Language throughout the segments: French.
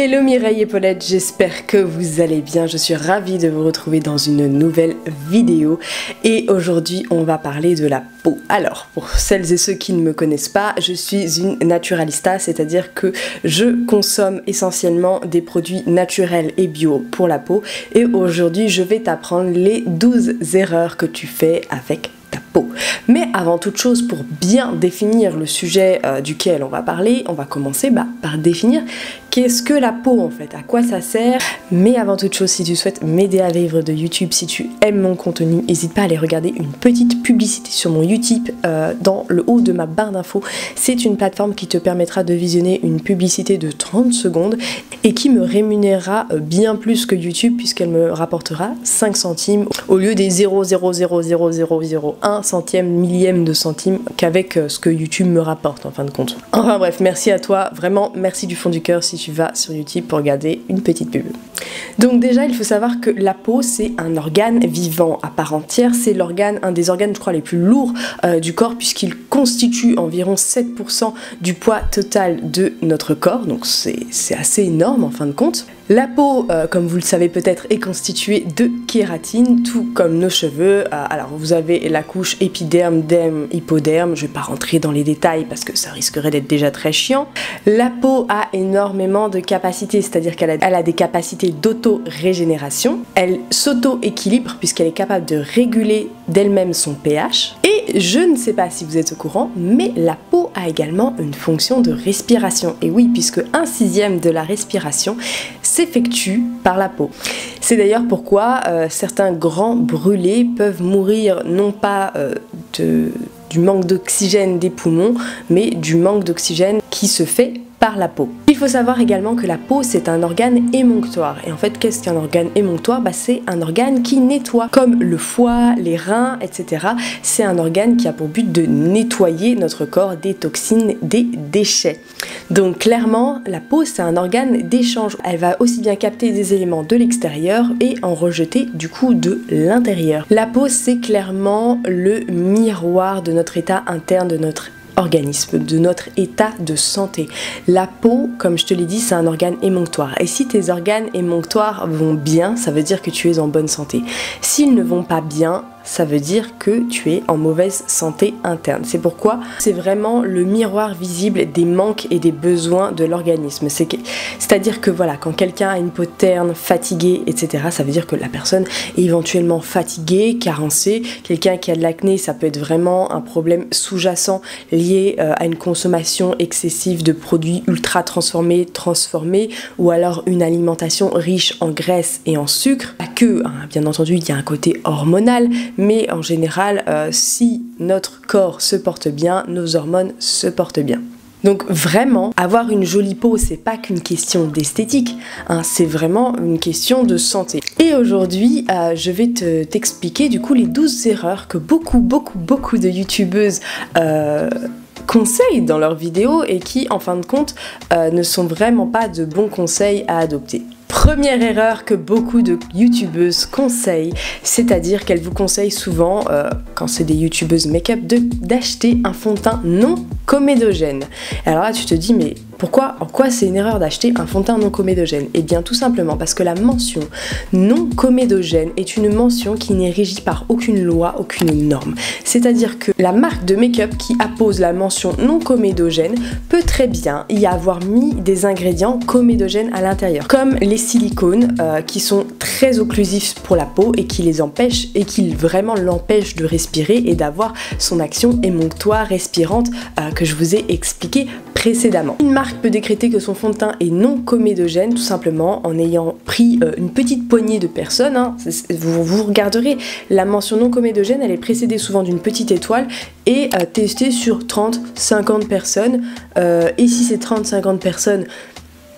Hello Mireille et Paulette, j'espère que vous allez bien, je suis ravie de vous retrouver dans une nouvelle vidéo et aujourd'hui on va parler de la peau. Alors pour celles et ceux qui ne me connaissent pas, je suis une naturalista, c'est-à-dire que je consomme essentiellement des produits naturels et bio pour la peau et aujourd'hui je vais t'apprendre les 12 erreurs que tu fais avec ta peau. Mais avant toute chose, pour bien définir le sujet duquel on va parler, on va commencer par définir qu'est-ce que la peau en fait, à quoi ça sert. Mais avant toute chose, si tu souhaites m'aider à vivre de YouTube, si tu aimes mon contenu, n'hésite pas à aller regarder une petite publicité sur mon Utip dans le haut de ma barre d'infos. C'est une plateforme qui te permettra de visionner une publicité de 30 secondes et qui me rémunérera bien plus que YouTube puisqu'elle me rapportera 5 centimes au lieu des 0,0000001 centième, millième de centime qu'avec ce que YouTube me rapporte en fin de compte. Enfin bref, merci à toi, vraiment merci du fond du cœur si tu vas sur YouTube pour regarder une petite pub. Donc déjà il faut savoir que la peau c'est un organe vivant à part entière, c'est un des organes je crois les plus lourds du corps puisqu'il constitue environ 7% du poids total de notre corps, donc c'est assez énorme en fin de compte. La peau, comme vous le savez peut-être, est constituée de kératine, tout comme nos cheveux. Alors vous avez la couche épiderme, derme, hypoderme, je ne vais pas rentrer dans les détails parce que ça risquerait d'être déjà très chiant. La peau a énormément de capacités, c'est-à-dire qu'elle a des capacités d'auto-régénération. Elle s'auto-équilibre puisqu'elle est capable de réguler d'elle-même son pH. Et je ne sais pas si vous êtes au courant, mais la peau a également une fonction de respiration. Et oui, puisque 1/6 de la respiration s'effectue par la peau. C'est d'ailleurs pourquoi certains grands brûlés peuvent mourir non pas du manque d'oxygène des poumons, mais du manque d'oxygène qui se fait par la peau. Il faut savoir également que la peau c'est un organe émonctoire. Et en fait, qu'est-ce qu'un organe émonctoire? C'est un organe qui nettoie, comme le foie, les reins, etc. C'est un organe qui a pour but de nettoyer notre corps des toxines, des déchets. Donc clairement, la peau c'est un organe d'échange. Elle va aussi bien capter des éléments de l'extérieur et en rejeter du coup de l'intérieur. La peau c'est clairement le miroir de notre état interne, de notre organisme, de notre état de santé. La peau, comme je te l'ai dit, c'est un organe émonctoire. Et si tes organes émonctoires vont bien, ça veut dire que tu es en bonne santé. S'ils ne vont pas bien, ça veut dire que tu es en mauvaise santé interne. C'est pourquoi c'est vraiment le miroir visible des manques et des besoins de l'organisme. C'est-à-dire que voilà, quand quelqu'un a une peau terne, fatiguée, etc., ça veut dire que la personne est éventuellement fatiguée, carencée. Quelqu'un qui a de l'acné, ça peut être vraiment un problème sous-jacent lié à une consommation excessive de produits ultra transformés, ou alors une alimentation riche en graisse et en sucre. Pas que, hein, bien entendu, il y a un côté hormonal, mais en général, si notre corps se porte bien, nos hormones se portent bien. Donc vraiment, avoir une jolie peau, c'est pas qu'une question d'esthétique, hein, c'est vraiment une question de santé. Et aujourd'hui, je vais t'expliquer du coup les 12 erreurs que beaucoup de youtubeuses conseillent dans leurs vidéos et qui, en fin de compte, ne sont vraiment pas de bons conseils à adopter. Première erreur que beaucoup de youtubeuses conseillent, c'est-à-dire qu'elles vous conseillent souvent, quand c'est des youtubeuses make-up, d'acheter un fond de teint non comédogène. Alors là tu te dis mais pourquoi, en quoi c'est une erreur d'acheter un fond de teint non comédogène? Eh bien tout simplement parce que la mention non comédogène est une mention qui n'est régie par aucune loi, aucune norme. C'est-à-dire que la marque de make-up qui appose la mention non comédogène peut très bien y avoir mis des ingrédients comédogènes à l'intérieur, comme les silicones qui sont très occlusifs pour la peau et qui les empêchent et qui vraiment l'empêchent de respirer et d'avoir son action émonctoire respirante que je vous ai expliqué précédemment. Une marque peut décréter que son fond de teint est non comédogène tout simplement en ayant pris une petite poignée de personnes, hein. Vous regarderez, la mention non comédogène elle est précédée souvent d'une petite étoile et testée sur 30-50 personnes et si ces 30-50 personnes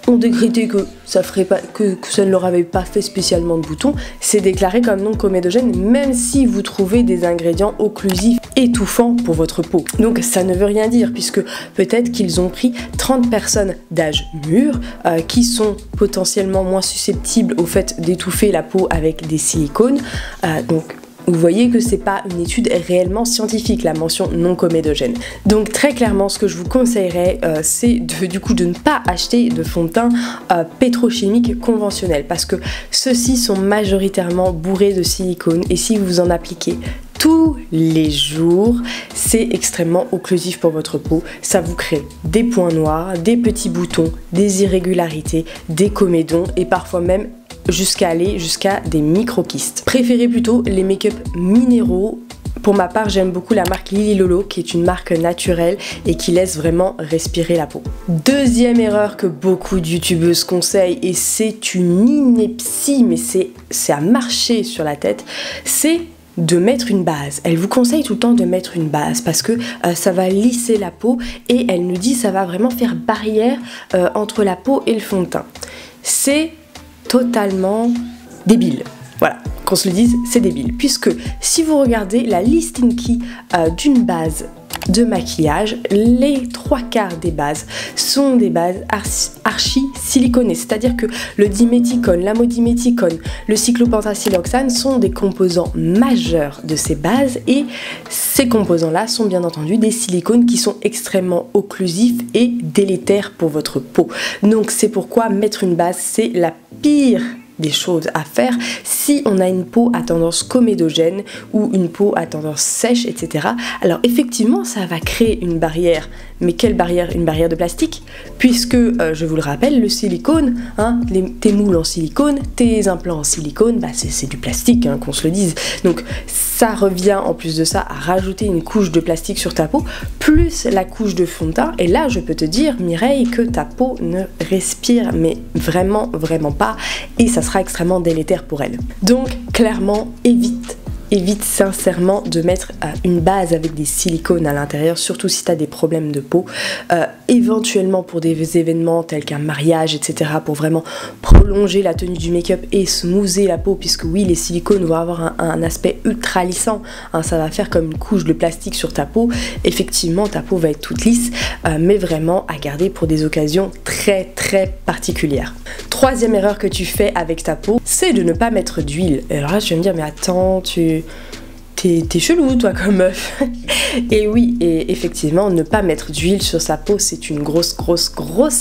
ont décrété que ça ne leur avait pas fait spécialement de boutons, c'est déclaré comme non comédogène même si vous trouvez des ingrédients occlusifs étouffants pour votre peau. Donc ça ne veut rien dire puisque peut-être qu'ils ont pris 30 personnes d'âge mûr qui sont potentiellement moins susceptibles au fait d'étouffer la peau avec des silicones. Donc Vous voyez que c'est pas une étude réellement scientifique, la mention non comédogène. Donc très clairement, ce que je vous conseillerais, c'est de ne pas acheter de fond de teint pétrochimique conventionnel, parce que ceux-ci sont majoritairement bourrés de silicone, et si vous en appliquez tous les jours, c'est extrêmement occlusif pour votre peau. Ça vous crée des points noirs, des petits boutons, des irrégularités, des comédons et parfois même jusqu'à des micro-kystes. Préférez plutôt les make-up minéraux. Pour ma part, j'aime beaucoup la marque Lily Lolo, qui est une marque naturelle et qui laisse vraiment respirer la peau. Deuxième erreur que beaucoup de youtubeuses conseillent, et c'est une ineptie, mais c'est à marcher sur la tête, c'est de mettre une base. Elle vous conseille tout le temps de mettre une base parce que ça va lisser la peau, et elle nous dit ça va vraiment faire barrière entre la peau et le fond de teint. C'est totalement débile. Voilà, qu'on se le dise, c'est débile. Puisque si vous regardez la listing key d'une base de maquillage, les 3/4 des bases sont des bases archi siliconées, c'est-à-dire que le diméthicone, l'amodiméthicone, le cyclopentasiloxane sont des composants majeurs de ces bases, et ces composants-là sont bien entendu des silicones qui sont extrêmement occlusifs et délétères pour votre peau. Donc c'est pourquoi mettre une base, c'est la pire des choses à faire si on a une peau à tendance comédogène ou une peau à tendance sèche, etc. Alors effectivement, ça va créer une barrière, mais quelle barrière? Une barrière de plastique, puisque, je vous le rappelle, le silicone, tes moules en silicone, tes implants en silicone, bah c'est du plastique, qu'on se le dise. Donc ça revient en plus de ça à rajouter une couche de plastique sur ta peau, plus la couche de fond de teint, et là je peux te dire, Mireille, que ta peau ne respire, mais vraiment, vraiment pas, et ça sera extrêmement délétère pour elle. Donc clairement, évite sincèrement de mettre une base avec des silicones à l'intérieur, surtout si tu as des problèmes de peau, éventuellement pour des événements tels qu'un mariage, etc., pour vraiment prolonger la tenue du make-up et smoother la peau, puisque oui, les silicones vont avoir un aspect ultra lissant, ça va faire comme une couche de plastique sur ta peau. Effectivement, ta peau va être toute lisse, mais vraiment à garder pour des occasions très très particulières. Troisième erreur que tu fais avec ta peau, c'est de ne pas mettre d'huile. Alors là, tu vas me dire, mais attends, t'es chelou toi comme meuf. Et oui, et effectivement, ne pas mettre d'huile sur sa peau, c'est une grosse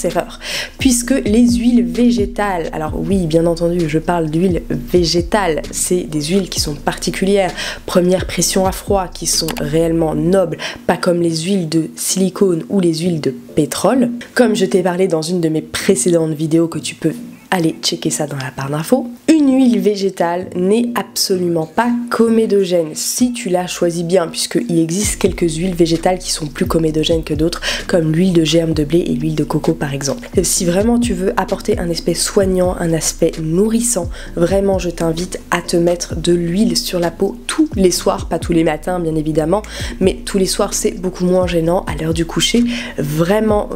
erreur, puisque les huiles végétales, alors oui, bien entendu, je parle d'huile végétale, c'est des huiles qui sont particulières, première pression à froid, qui sont réellement nobles, pas comme les huiles de silicone ou les huiles de pétrole, comme je t'ai parlé dans une de mes précédentes vidéos, que tu peux allez checker ça dans la barre d'infos. Une huile végétale n'est absolument pas comédogène si tu la choisis bien, puisqu'il existe quelques huiles végétales qui sont plus comédogènes que d'autres, comme l'huile de germe de blé et l'huile de coco par exemple. Si vraiment tu veux apporter un aspect soignant, un aspect nourrissant, vraiment je t'invite à te mettre de l'huile sur la peau tous les soirs, pas tous les matins bien évidemment, mais tous les soirs c'est beaucoup moins gênant à l'heure du coucher. Vraiment,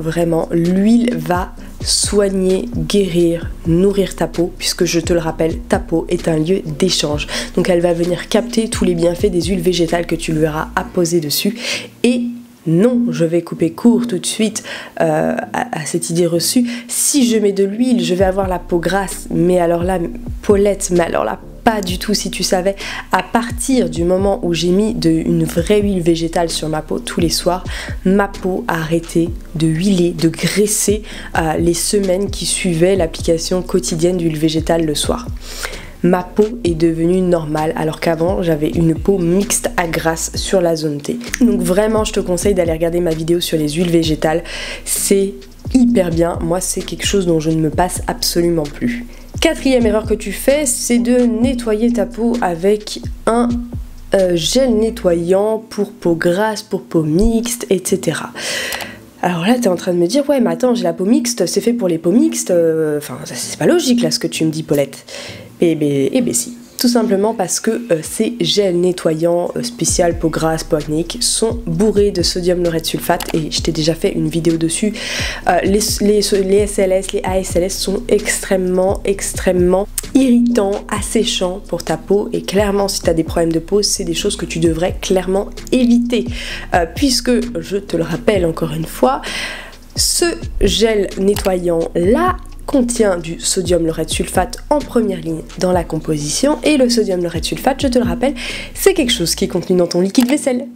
l'huile va soigner, guérir, nourrir ta peau, puisque je te le rappelle, ta peau est un lieu d'échange. Donc elle va venir capter tous les bienfaits des huiles végétales que tu lui auras apposées dessus. Et non, je vais couper court tout de suite à cette idée reçue. Si je mets de l'huile, je vais avoir la peau grasse, mais alors là, Paulette, mais alors là, pas du tout. Si tu savais, à partir du moment où j'ai mis une vraie huile végétale sur ma peau tous les soirs, ma peau a arrêté de huiler, de graisser les semaines qui suivaient l'application quotidienne d'huile végétale le soir. Ma peau est devenue normale, alors qu'avant j'avais une peau mixte à grasse sur la zone T. Donc vraiment je te conseille d'aller regarder ma vidéo sur les huiles végétales, c'est hyper bien. Moi c'est quelque chose dont je ne me passe absolument plus. Quatrième erreur que tu fais, c'est de nettoyer ta peau avec un gel nettoyant pour peau grasse, pour peau mixte, etc. Alors là, t'es en train de me dire, ouais, mais attends, j'ai la peau mixte, c'est fait pour les peaux mixtes, enfin, c'est pas logique là ce que tu me dis, Paulette. Eh ben si. Tout simplement parce que ces gels nettoyants spécial peau grasse, peau acnéique sont bourrés de sodium laureth sulfate, et je t'ai déjà fait une vidéo dessus. Les SLS, les ASLS sont extrêmement irritants, asséchants pour ta peau, et clairement si tu as des problèmes de peau, c'est des choses que tu devrais clairement éviter, puisque, je te le rappelle encore une fois, ce gel nettoyant là contient du sodium laureth sulfate en première ligne dans la composition, et le sodium laureth sulfate, je te le rappelle, c'est quelque chose qui est contenu dans ton liquide vaisselle.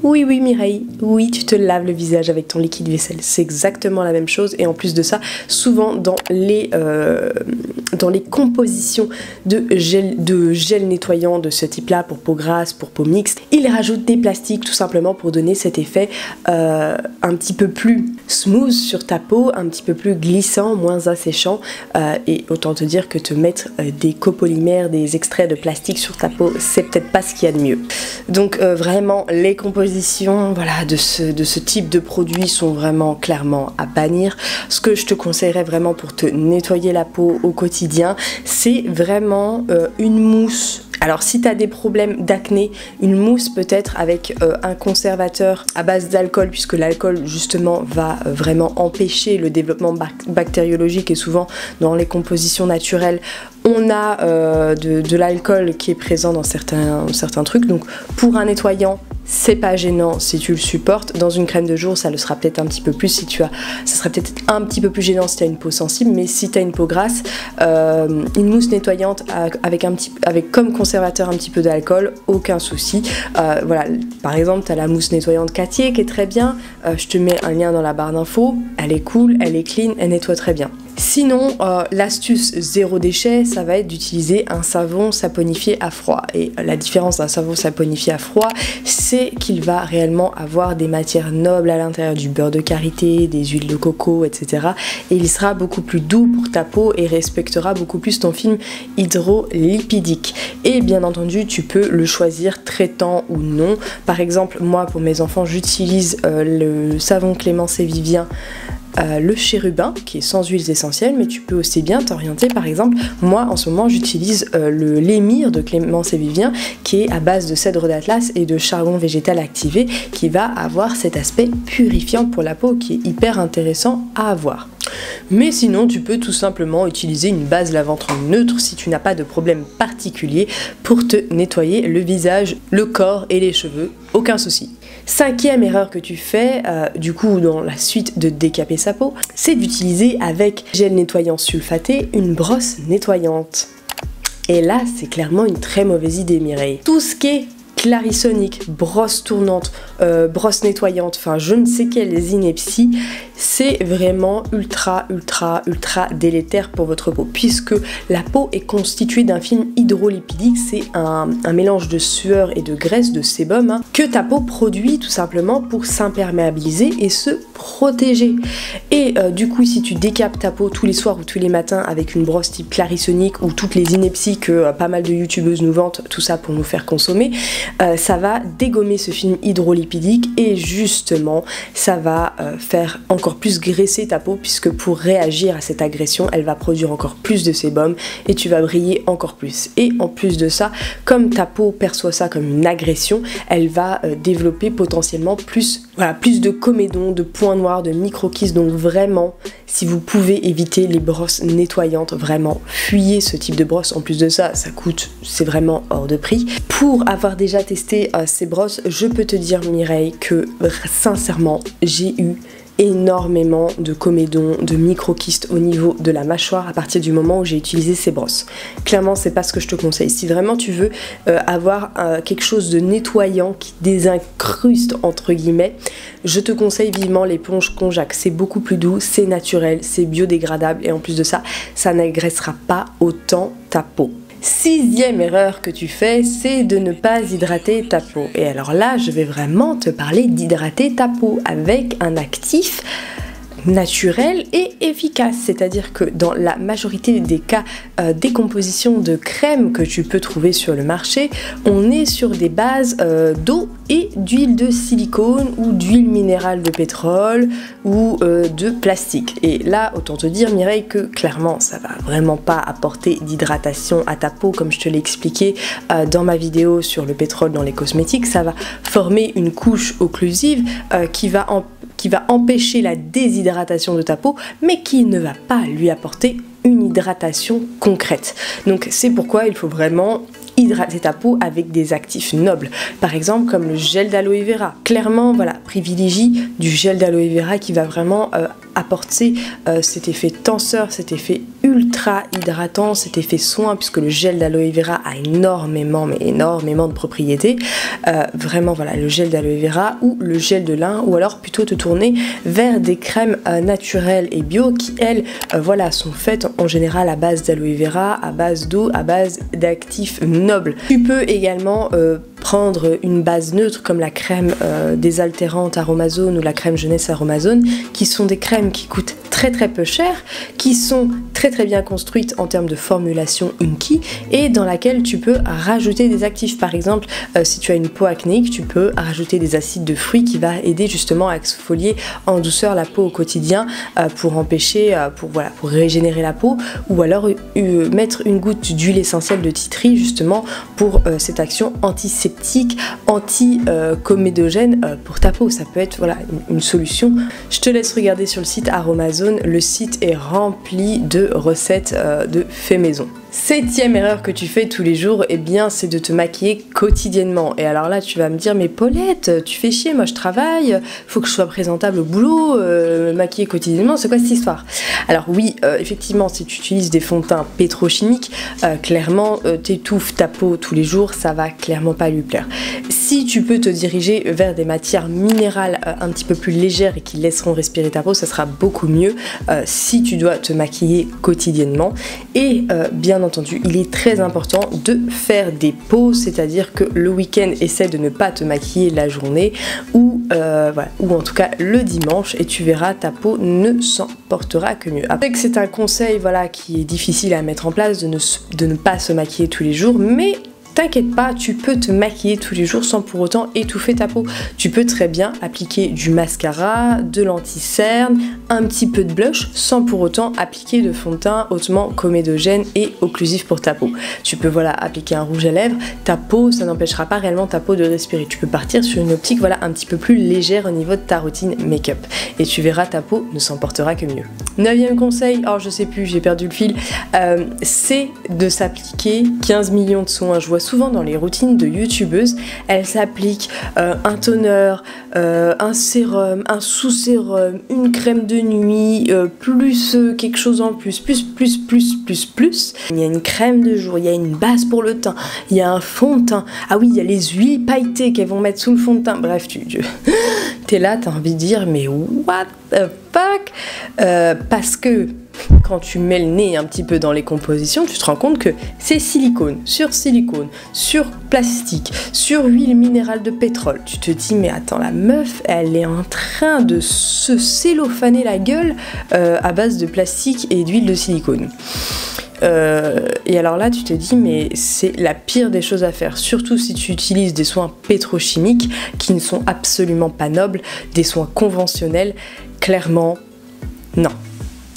Oui, oui Mireille, oui, tu te laves le visage avec ton liquide vaisselle, c'est exactement la même chose. Et en plus de ça, souvent dans les compositions de gel nettoyant de ce type-là, pour peau grasse, pour peau mixte, ils rajoutent des plastiques tout simplement pour donner cet effet un petit peu plus smooth sur ta peau, un petit peu plus glissant, moins asséchant. Et autant te dire que te mettre des copolymères, des extraits de plastique sur ta peau, c'est peut-être pas ce qu'il y a de mieux. Donc vraiment, les compositions voilà, de ce type de produits sont vraiment clairement à bannir. Ce que je te conseillerais vraiment pour te nettoyer la peau au quotidien, c'est vraiment une mousse. Alors si tu as des problèmes d'acné, une mousse peut-être avec un conservateur à base d'alcool, puisque l'alcool justement va vraiment empêcher le développement bactériologique, et souvent dans les compositions naturelles on a de l'alcool qui est présent dans certains trucs. Donc pour un nettoyant, c'est pas gênant si tu le supportes. Dans une crème de jour, ça le sera peut-être un petit peu plus si ça serait peut-être un petit peu plus gênant si tu as une peau sensible, mais si tu as une peau grasse, une mousse nettoyante avec comme conservateur un petit peu d'alcool, aucun souci. Voilà, par exemple, tu as la mousse nettoyante Cattier qui est très bien. Je te mets un lien dans la barre d'infos. Elle est cool, elle est clean, elle nettoie très bien. Sinon, l'astuce zéro déchet, ça va être d'utiliser un savon saponifié à froid. Et la différence d'un savon saponifié à froid, c'est qu'il va réellement avoir des matières nobles à l'intérieur, du beurre de karité, des huiles de coco, etc. Et il sera beaucoup plus doux pour ta peau et respectera beaucoup plus ton film hydrolipidique. Et bien entendu, tu peux le choisir traitant ou non. Par exemple, moi, pour mes enfants, j'utilise le savon Clémence et Vivien, le chérubin qui est sans huiles essentielles, mais tu peux aussi bien t'orienter. Par exemple, moi en ce moment j'utilise l'émir de Clémence et Vivien qui est à base de cèdre d'Atlas et de charbon végétal activé, qui va avoir cet aspect purifiant pour la peau qui est hyper intéressant à avoir. Mais sinon, tu peux tout simplement utiliser une base lavante neutre si tu n'as pas de problème particulier pour te nettoyer le visage, le corps et les cheveux, aucun souci. Cinquième erreur que tu fais, du coup dans la suite de décaper sa peau, c'est d'utiliser avec gel nettoyant sulfaté une brosse nettoyante. Et là, c'est clairement une très mauvaise idée, Mireille. Tout ce qui est Clarisonic, brosse tournante, brosse nettoyante, enfin je ne sais quelles inepties, c'est vraiment ultra délétère pour votre peau, puisque la peau est constituée d'un film hydrolipidique. C'est un mélange de sueur et de graisse, de sébum, que ta peau produit tout simplement pour s'imperméabiliser et se protéger. Et du coup, si tu décapes ta peau tous les soirs ou tous les matins avec une brosse type Clarisonic ou toutes les inepties que pas mal de youtubeuses nous vantent, tout ça pour nous faire consommer, ça va dégommer ce film hydrolipidique et justement ça va faire encore plus graisser ta peau, puisque pour réagir à cette agression elle va produire encore plus de sébum et tu vas briller encore plus. Et en plus de ça, comme ta peau perçoit ça comme une agression, elle va développer potentiellement plus de comédons, de points noirs, de micro-kystes. Donc vraiment, si vous pouvez éviter les brosses nettoyantes, vraiment fuyez ce type de brosse. En plus de ça, c'est vraiment hors de prix. Pour avoir déjà testé ces brosses, je peux te dire, Mireille, que sincèrement j'ai eu énormément de comédons, de micro-kystes au niveau de la mâchoire à partir du moment où j'ai utilisé ces brosses. Clairement, c'est pas ce que je te conseille. Si vraiment tu veux avoir quelque chose de nettoyant qui désincruste entre guillemets, je te conseille vivement l'éponge Konjac. C'est beaucoup plus doux, c'est naturel, c'est biodégradable et en plus de ça, ça n'agressera pas autant ta peau. Sixième erreur que tu fais, c'est de ne pas hydrater ta peau. Et alors là, je vais vraiment te parler d'hydrater ta peau avec un actif naturel et efficace. C'est-à-dire que dans la majorité des cas, des compositions de crème que tu peux trouver sur le marché, on est sur des bases d'eau et d'huile de silicone ou d'huile minérale de pétrole ou de plastique. Et là, autant te dire, Mireille, que clairement, ça va vraiment pas apporter d'hydratation à ta peau, comme je te l'ai expliqué dans ma vidéo sur le pétrole dans les cosmétiques. Ça va former une couche occlusive qui va empêcher la déshydratation de ta peau, mais qui ne va pas lui apporter une hydratation concrète. Donc c'est pourquoi il faut vraiment hydrater ta peau avec des actifs nobles, par exemple comme le gel d'aloe vera. Clairement, voilà, privilégie du gel d'aloe vera qui va vraiment apporter cet effet tenseur, cet effet ultra hydratant, cet effet soin, puisque le gel d'aloe vera a énormément, mais énormément de propriétés. Vraiment, voilà, le gel d'aloe vera ou le gel de lin, ou alors plutôt te tourner vers des crèmes naturelles et bio qui, elles, voilà, sont faites en général à base d'aloe vera, à base d'eau, à base d'actifs nobles. Tu peux également prendre une base neutre comme la crème désaltérante Aromazone ou la crème jeunesse Aromazone, qui sont des crèmes qui coûtent très peu cher, qui sont très bien construites en termes de formulation Inky et dans laquelle tu peux rajouter des actifs. Par exemple, si tu as une peau acnéique, tu peux rajouter des acides de fruits qui va aider justement à exfolier en douceur la peau au quotidien pour empêcher, pour régénérer la peau, ou alors mettre une goutte d'huile essentielle de tea tree justement pour cette action antiseptique, anti-comédogène pour ta peau. Ça peut être voilà, une solution. Je te laisse regarder sur le site Aromazone. Le site est rempli de recettes de fait maison. 7e erreur que tu fais tous les jours, eh bien c'est de te maquiller quotidiennement. Et alors là tu vas me dire, mais Paulette, tu fais chier, moi je travaille, faut que je sois présentable au boulot, maquiller quotidiennement, c'est quoi cette histoire? Alors oui, effectivement, si tu utilises des fonds de teint pétrochimiques, clairement t'étouffes ta peau tous les jours, ça va clairement pas lui plaire. Si tu peux te diriger vers des matières minérales un petit peu plus légères et qui laisseront respirer ta peau, ça sera beaucoup mieux si tu dois te maquiller quotidiennement. Et bien entendu, il est très important de faire des pauses, c'est-à-dire que le week-end, essaie de ne pas te maquiller la journée ou en tout cas le dimanche, et tu verras, ta peau ne s'en portera que mieux. Après que c'est un conseil voilà, qui est difficile à mettre en place de ne pas se maquiller tous les jours, mais t'inquiète pas, tu peux te maquiller tous les jours sans pour autant étouffer ta peau. Tu peux très bien appliquer du mascara, de l'anti-cerne, un petit peu de blush sans pour autant appliquer de fond de teint hautement comédogène et occlusif pour ta peau. Tu peux voilà, appliquer un rouge à lèvres, ta peau, ça n'empêchera pas réellement ta peau de respirer. Tu peux partir sur une optique voilà, un petit peu plus légère au niveau de ta routine make-up et tu verras, ta peau ne s'en portera que mieux. 9e conseil, oh je sais plus, j'ai perdu le fil, c'est de s'appliquer 15 millions de soins. Je vois souvent dans les routines de youtubeuses, elles s'appliquent un toner, un sérum, un sous-sérum, une crème de nuit, plus quelque chose en plus. Il y a une crème de jour, il y a une base pour le teint, il y a un fond de teint. Ah oui, il y a les huiles pailletées qu'elles vont mettre sous le fond de teint. Bref, t'es là, t'as envie de dire, mais what the fuck, parce que quand tu mets le nez un petit peu dans les compositions, tu te rends compte que c'est silicone, sur plastique, sur huile minérale de pétrole. Tu te dis, mais attends, la meuf, elle est en train de se cellophaner la gueule à base de plastique et d'huile de silicone. Et alors là tu te dis mais c'est la pire des choses à faire, surtout si tu utilises des soins pétrochimiques qui ne sont absolument pas nobles, des soins conventionnels, clairement non.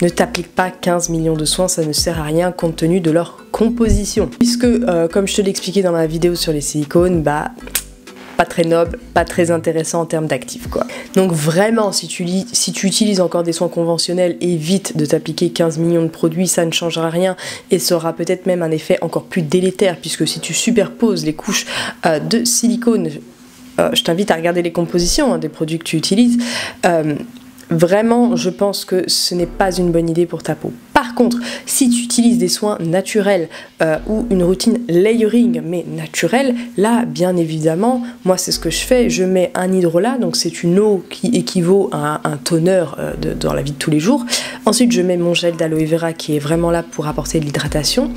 Ne t'applique pas 15 millions de soins, ça ne sert à rien compte tenu de leur composition. Puisque comme je te l'expliquais dans ma vidéo sur les silicones, bah pas très noble, pas très intéressant en termes d'actifs quoi. Donc vraiment, si tu utilises encore des soins conventionnels, évite de t'appliquer 15 millions de produits, ça ne changera rien et ça aura peut-être même un effet encore plus délétère, puisque si tu superposes les couches de silicone, je t'invite à regarder les compositions des produits que tu utilises, vraiment je pense que ce n'est pas une bonne idée pour ta peau. Par contre, si tu utilises des soins naturels ou une routine layering mais naturelle, là bien évidemment, moi c'est ce que je fais, je mets un hydrolat, donc c'est une eau qui équivaut à un toner dans la vie de tous les jours. Ensuite je mets mon gel d'aloe vera qui est vraiment là pour apporter de l'hydratation.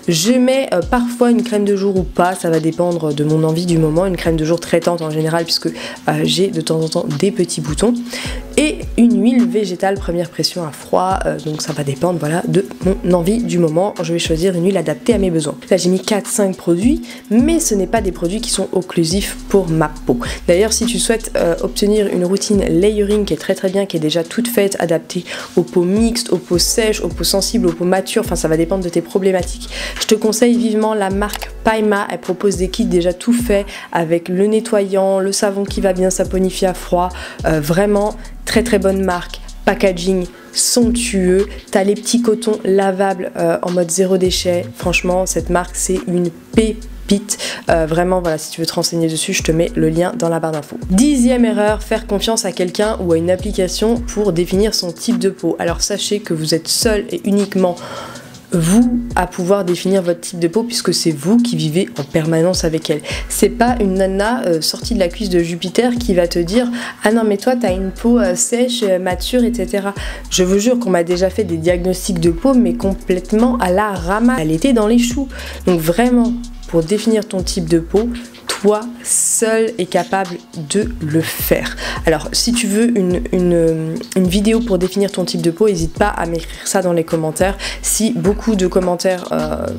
Je mets parfois une crème de jour ou pas, ça va dépendre de mon envie du moment, une crème de jour traitante en général puisque j'ai de temps en temps des petits boutons. Et une huile végétale première pression à froid, donc ça va dépendre voilà, de mon envie du moment. Je vais choisir une huile adaptée à mes besoins. Là j'ai mis 4-5 produits, mais ce n'est pas des produits qui sont occlusifs pour ma peau. D'ailleurs si tu souhaites obtenir une routine layering qui est très bien, qui est déjà toute faite, adaptée aux peaux mixtes, aux peaux sèches, aux peaux sensibles, aux peaux matures, enfin ça va dépendre de tes problématiques, je te conseille vivement la marque Paima. Elle propose des kits déjà tout faits avec le nettoyant, le savon qui va bien saponifier à froid, vraiment très bonne marque, packaging somptueux, t'as les petits cotons lavables en mode zéro déchet, franchement cette marque c'est une pépite. pépites. Vraiment, voilà, si tu veux te renseigner dessus, je te mets le lien dans la barre d'infos. 10e erreur, faire confiance à quelqu'un ou à une application pour définir son type de peau. Alors sachez que vous êtes seul et uniquement vous à pouvoir définir votre type de peau, puisque c'est vous qui vivez en permanence avec elle. C'est pas une nana sortie de la cuisse de Jupiter qui va te dire « Ah non mais toi t'as une peau sèche, mature, etc. » Je vous jure qu'on m'a déjà fait des diagnostics de peau mais complètement à la ramasse. Elle était dans les choux. Donc vraiment, pour définir ton type de peau, toi seul est capable de le faire. Alors si tu veux une vidéo pour définir ton type de peau, n'hésite pas à m'écrire ça dans les commentaires. Si beaucoup de commentaires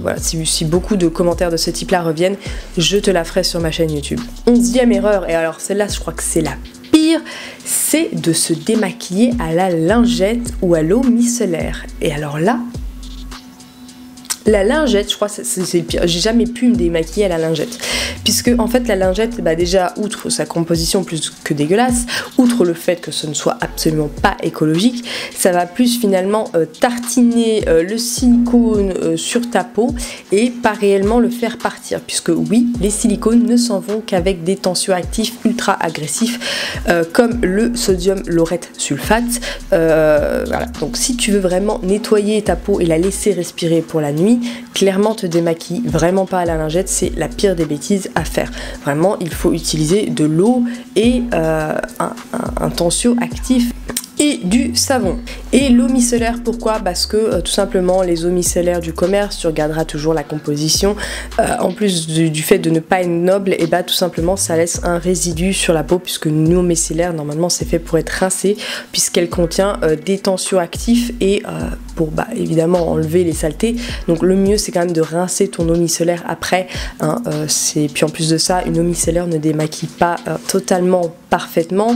voilà, si beaucoup de commentaires de ce type là reviennent, je te la ferai sur ma chaîne YouTube. 11e erreur, et alors celle-là je crois que c'est la pire, c'est de se démaquiller à la lingette ou à l'eau micellaire. Et alors là, la lingette, je crois que c'est pire. J'ai jamais pu me démaquiller à la lingette. Puisque, en fait, la lingette, bah déjà, outre sa composition plus que dégueulasse, outre le fait que ce ne soit absolument pas écologique, ça va plus finalement tartiner le silicone sur ta peau et pas réellement le faire partir. Puisque, oui, les silicones ne s'en vont qu'avec des tensioactifs ultra agressifs comme le sodium laureth sulfate. Voilà. Donc, si tu veux vraiment nettoyer ta peau et la laisser respirer pour la nuit, clairement te démaquille vraiment pas à la lingette, c'est la pire des bêtises à faire. Vraiment, il faut utiliser de l'eau et un tensioactif et du savon. Et l'eau micellaire, pourquoi? Parce que tout simplement les eaux micellaires du commerce, tu regarderas toujours la composition, en plus du fait de ne pas être noble, et bah tout simplement ça laisse un résidu sur la peau, puisque l'eau micellaire normalement c'est fait pour être rincée, puisqu'elle contient des tensioactifs et pour bah évidemment enlever les saletés. Donc le mieux c'est quand même de rincer ton eau micellaire après, hein, puis en plus de ça, une eau micellaire ne démaquille pas totalement parfaitement,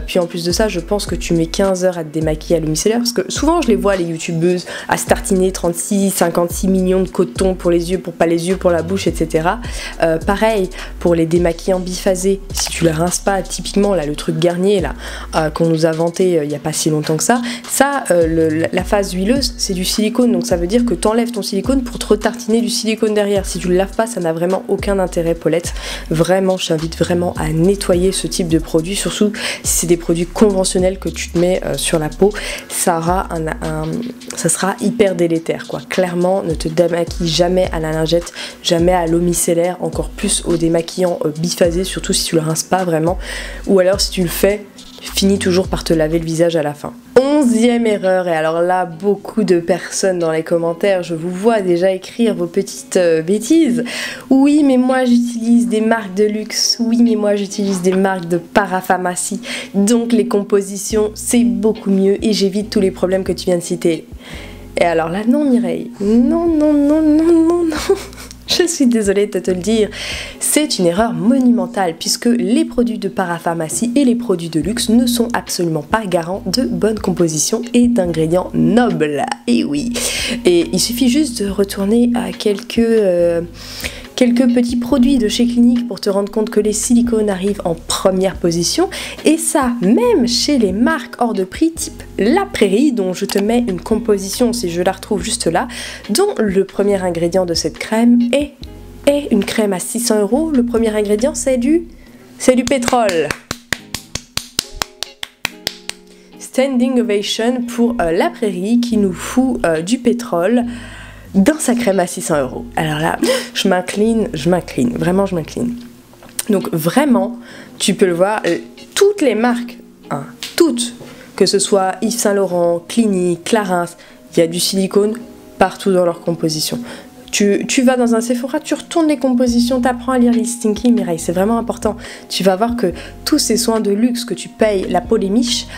puis en plus de ça je pense que tu mets 15 heures à te démaquiller à l'eau micellaire, parce que souvent je les vois les youtubeuses à se tartiner 36, 56 millions de coton pour les yeux, pour pas les yeux, pour la bouche, etc. Pareil pour les démaquillants biphasés, si tu les rinces pas, typiquement là le truc Garnier là qu'on nous a vanté il y a pas si longtemps que ça, la phase huileuse c'est du silicone, donc ça veut dire que tu enlèves ton silicone pour te retartiner du silicone derrière. Si tu le laves pas, ça n'a vraiment aucun intérêt, Paulette. Vraiment, je t'invite vraiment à nettoyer ce type de produit, surtout si c'est des produits conventionnels que tu te mets sur la peau, ça sera hyper délétère quoi. Clairement, ne te démaquille jamais à la lingette, jamais à l'eau micellaire, encore plus au démaquillant biphasé, surtout si tu le rinces pas vraiment, ou alors si tu le fais, finis toujours par te laver le visage à la fin. 11e erreur, et alors là, beaucoup de personnes dans les commentaires, je vous vois déjà écrire vos petites bêtises. Oui, mais moi j'utilise des marques de luxe. Oui, mais moi j'utilise des marques de parapharmacie. Donc les compositions, c'est beaucoup mieux et j'évite tous les problèmes que tu viens de citer. Et alors là, non Mireille, non, non, non, non, non, non. Je suis désolée de te le dire, c'est une erreur monumentale, puisque les produits de parapharmacie et les produits de luxe ne sont absolument pas garants de bonne composition et d'ingrédients nobles. Et oui, et il suffit juste de retourner à quelques petits produits de chez Clinique pour te rendre compte que les silicones arrivent en première position, et ça même chez les marques hors de prix type La Prairie, dont je te mets une composition si je la retrouve juste là, dont le premier ingrédient de cette crème est une crème à 600 €. Le premier ingrédient c'est du pétrole. Standing ovation pour La Prairie qui nous fout du pétrole dans sa crème à 600 €. Alors là, je m'incline, vraiment je m'incline. Donc vraiment, tu peux le voir, toutes les marques, hein, toutes, que ce soit Yves Saint Laurent, Clinique, Clarins, il y a du silicone partout dans leur composition. Tu vas dans un Sephora, tu retournes les compositions, tu apprends à lire les Stinky, Mireille, c'est vraiment important. Tu vas voir que tous ces soins de luxe que tu payes la peau des miches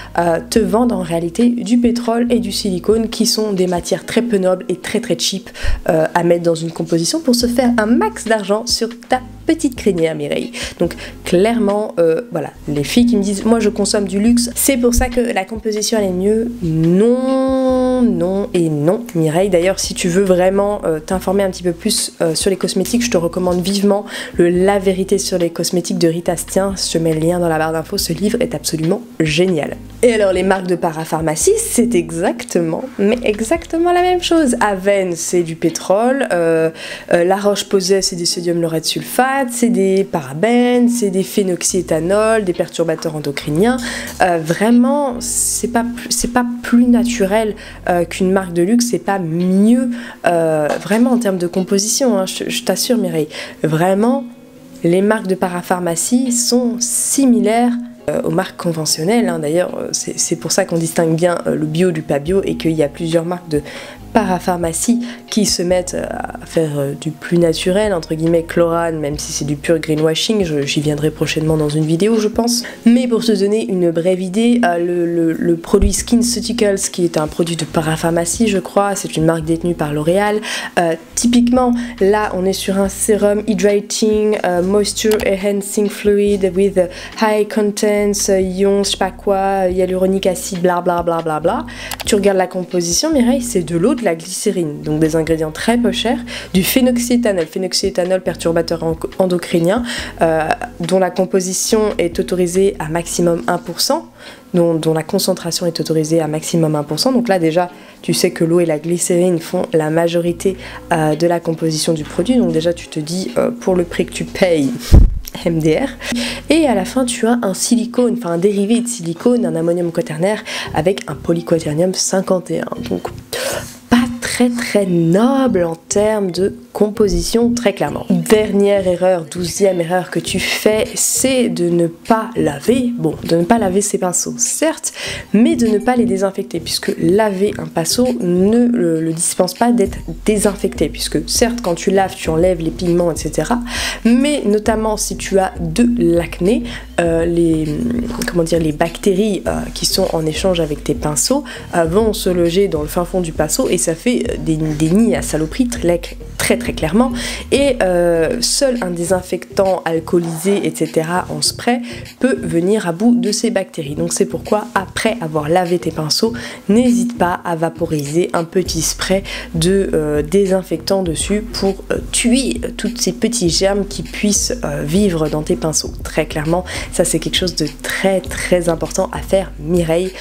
te vendent en réalité du pétrole et du silicone, qui sont des matières très peu nobles et très très cheap à mettre dans une composition pour se faire un max d'argent sur ta petite crinière, Mireille. Donc clairement, voilà, les filles qui me disent moi je consomme du luxe, c'est pour ça que la composition elle est mieux. Non, non et non, Mireille. D'ailleurs, si tu veux vraiment t'informer un petit peu plus sur les cosmétiques, je te recommande vivement le La Vérité sur les cosmétiques de Rita Stien. Je te mets le lien dans la barre d'infos, ce livre est absolument génial. Et alors les marques de parapharmacie, c'est exactement, mais exactement la même chose. Aven, c'est du pétrole, La Roche-Posay, c'est des sodium laureth sulfate, c'est des parabènes, c'est des phénoxyéthanol, des perturbateurs endocriniens. Vraiment, c'est pas plus naturel qu'une marque de luxe, c'est pas mieux, vraiment en termes de composition, hein, je t'assure Mireille, vraiment, les marques de parapharmacie sont similaires aux marques conventionnelles, hein. D'ailleurs c'est pour ça qu'on distingue bien le bio du pas bio et qu'il y a plusieurs marques de parapharmacie qui se mettent à faire du plus naturel, entre guillemets chlorane, même si c'est du pur greenwashing, j'y viendrai prochainement dans une vidéo je pense. Mais pour te donner une brève idée, le produit SkinCeuticals, qui est un produit de parapharmacie je crois, c'est une marque détenue par L'Oréal, typiquement là on est sur un sérum hydrating moisture enhancing fluid with high contents ions je sais pas quoi, hyaluronic acid bla bla bla bla bla. Tu regardes la composition Mireille, c'est de l'eau, de la glycérine, donc des ingrédients très peu chers, du phénoxyéthanol, perturbateur endocrinien, dont la composition est autorisée à maximum 1%, dont la concentration est autorisée à maximum 1%, donc là déjà tu sais que l'eau et la glycérine font la majorité de la composition du produit, donc déjà tu te dis pour le prix que tu payes, MDR. Et à la fin tu as un silicone, enfin un dérivé de silicone, un ammonium quaternaire avec un polyquaternium 51, donc pas très noble en termes de composition, très clairement. Dernière erreur, 12e erreur que tu fais, c'est de ne pas laver, bon, de ne pas laver ses pinceaux, certes, mais de ne pas les désinfecter, puisque laver un pinceau ne le dispense pas d'être désinfecté, puisque certes, quand tu laves, tu enlèves les pigments, etc., mais notamment si tu as de l'acné, les bactéries qui sont en échange avec tes pinceaux vont se loger dans le fin fond du pinceau et ça fait des nids à saloperie très clairement, et seul un désinfectant alcoolisé etc. en spray peut venir à bout de ces bactéries. Donc c'est pourquoi après avoir lavé tes pinceaux, n'hésite pas à vaporiser un petit spray de désinfectant dessus pour tuer tous ces petits germes qui puissent vivre dans tes pinceaux. Très clairement, ça c'est quelque chose de très important à faire Mireille.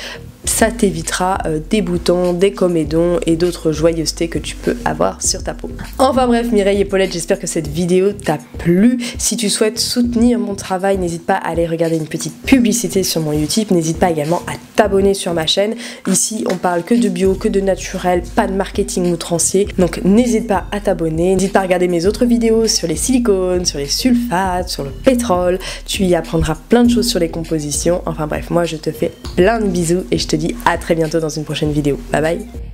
Ça t'évitera des boutons, des comédons et d'autres joyeusetés que tu peux avoir sur ta peau. Enfin bref, Mireille et Paulette, j'espère que cette vidéo t'a plu. Si tu souhaites soutenir mon travail, n'hésite pas à aller regarder une petite publicité sur mon YouTube. N'hésite pas également à t'abonner sur ma chaîne. Ici, on parle que de bio, que de naturel, pas de marketing outrancier. Donc n'hésite pas à t'abonner. N'hésite pas à regarder mes autres vidéos sur les silicones, sur les sulfates, sur le pétrole. Tu y apprendras plein de choses sur les compositions. Enfin bref, moi je te fais plein de bisous et je te dis à très bientôt dans une prochaine vidéo. Bye bye.